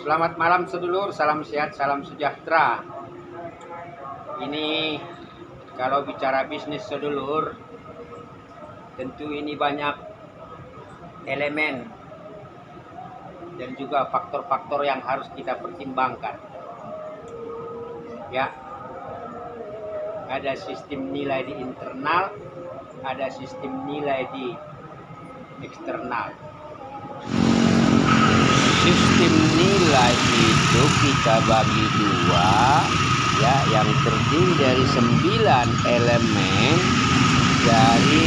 Selamat malam sedulur, salam sehat, salam sejahtera. Ini kalau bicara bisnis sedulur, tentu ini banyak elemen dan juga faktor-faktor yang harus kita pertimbangkan. Ya, ada sistem nilai di internal, ada sistem nilai di eksternal. Sistem nilai itu kita bagi dua, ya, yang terdiri dari 9 elemen dari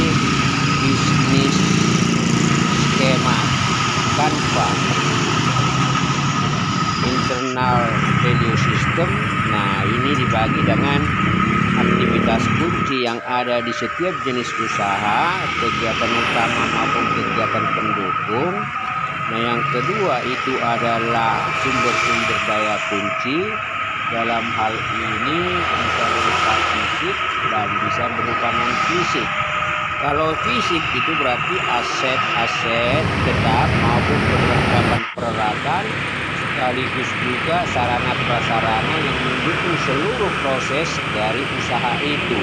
bisnis skema Canva. Internal value system, nah ini dibagi dengan aktivitas kunci yang ada di setiap jenis usaha, kegiatan utama maupun kegiatan pendukung. Nah, yang kedua itu adalah sumber-sumber daya kunci. Dalam hal ini bisa berupa fisik dan bisa berupa non fisik. Kalau fisik itu berarti aset-aset tetap maupun perlengkapan-peralatan, sekaligus juga sarana-prasarana yang mendukung seluruh proses dari usaha itu.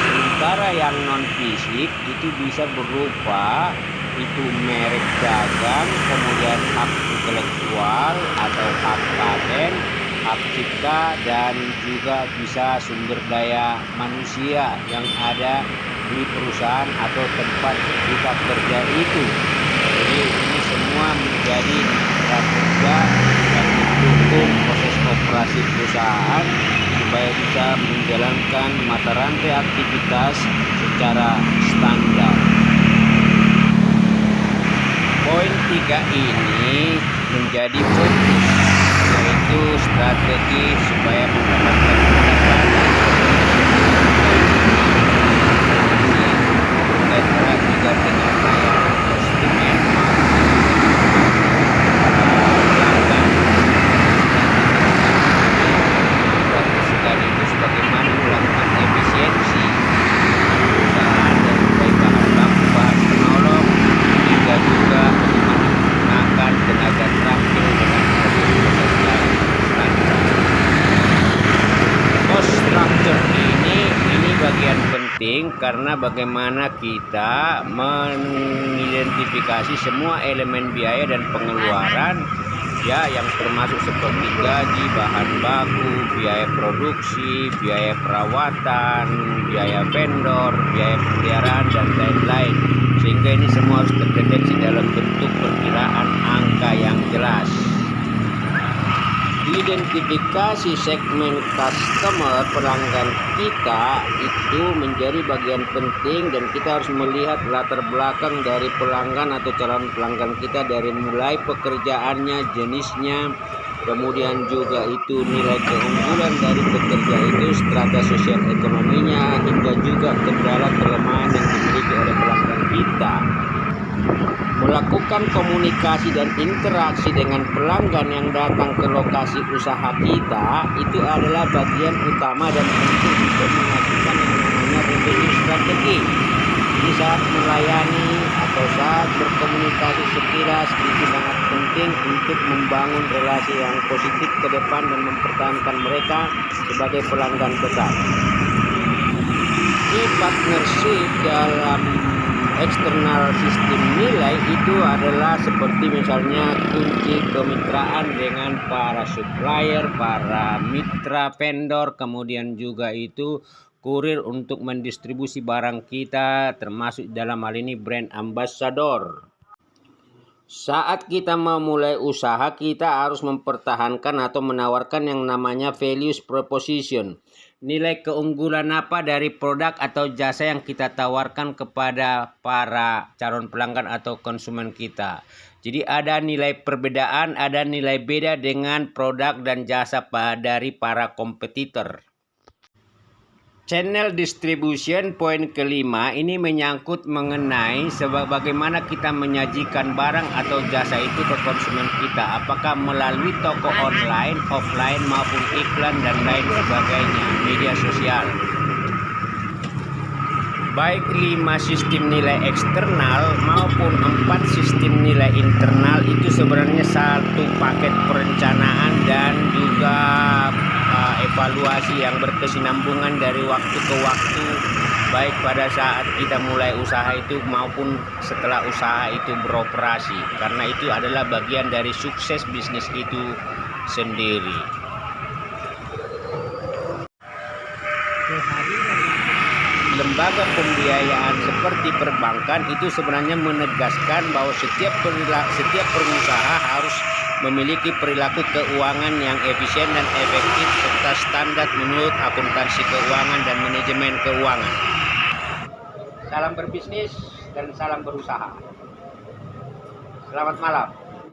Sementara yang non fisik itu bisa berupa itu merek dagang, kemudian hak intelektual atau hak paten, hak cipta, dan juga bisa sumber daya manusia yang ada di perusahaan atau tempat kita kerja itu. Jadi ini semua menjadi mitra kerja yang mendukung proses operasi perusahaan supaya bisa menjalankan mata rantai aktivitas secara standar. Poin 3 ini menjadi fokus, yaitu strategi supaya mendapatkan pendapatan dan juga dengan layanan konsumen sekaligus bagaimana melakukan efisiensi perusahaan dan baik bahan baku, bahan penolong, hingga juga bagaimana menggunakan tenaga terampil dengan proses-proses yang standar. Cost structure ini bagian penting karena bagaimana kita mengidentifikasi semua elemen biaya dan pengeluaran, ya, yang termasuk seperti gaji, bahan baku, biaya produksi, biaya perawatan, biaya vendor, biaya pemeliharaan, dan lain-lain. Sehingga ini semua harus terdeteksi dalam bentuk perkiraan angka yang jelas. Identifikasi segmen customer pelanggan kita itu menjadi bagian penting, dan kita harus melihat latar belakang dari pelanggan atau calon pelanggan kita dari mulai pekerjaannya, jenisnya, kemudian juga itu nilai keunggulan dari pekerja itu, strata sosial ekonominya, hingga juga kendala kelemahan yang dimiliki oleh pelanggan kita. Melakukan komunikasi dan interaksi dengan pelanggan yang datang ke lokasi usaha kita itu adalah bagian utama dan penting untuk melakukan yang namanya revenue strategi. Ini saat melayani atau saat berkomunikasi sekilas itu sangat penting untuk membangun relasi yang positif ke depan dan mempertahankan mereka sebagai pelanggan tetap. Di partnership dalam eksternal sistem nilai itu adalah seperti misalnya kunci kemitraan dengan para supplier, para mitra vendor, kemudian juga itu kurir untuk mendistribusi barang kita, termasuk dalam hal ini brand ambassador. Saat kita memulai usaha, kita harus mempertahankan atau menawarkan yang namanya values proposition. Nilai keunggulan apa dari produk atau jasa yang kita tawarkan kepada para calon pelanggan atau konsumen kita. Jadi ada nilai perbedaan, ada nilai beda dengan produk dan jasa dari para kompetitor. Channel distribution, poin kelima, ini menyangkut mengenai bagaimana kita menyajikan barang atau jasa itu ke konsumen kita. Apakah melalui toko online, offline, maupun iklan dan lain sebagainya, media sosial. baik 5 sistem nilai eksternal maupun 4 sistem nilai internal itu sebenarnya satu paket perencanaan dan juga evaluasi yang berkesinambungan dari waktu ke waktu, baik pada saat kita mulai usaha itu maupun setelah usaha itu beroperasi, karena itu adalah bagian dari sukses bisnis itu sendiri. Lembaga pembiayaan seperti perbankan itu sebenarnya menegaskan bahwa setiap pengusaha harus memiliki perilaku keuangan yang efisien dan efektif serta standar menurut akuntansi keuangan dan manajemen keuangan. Salam berbisnis dan salam berusaha. Selamat malam.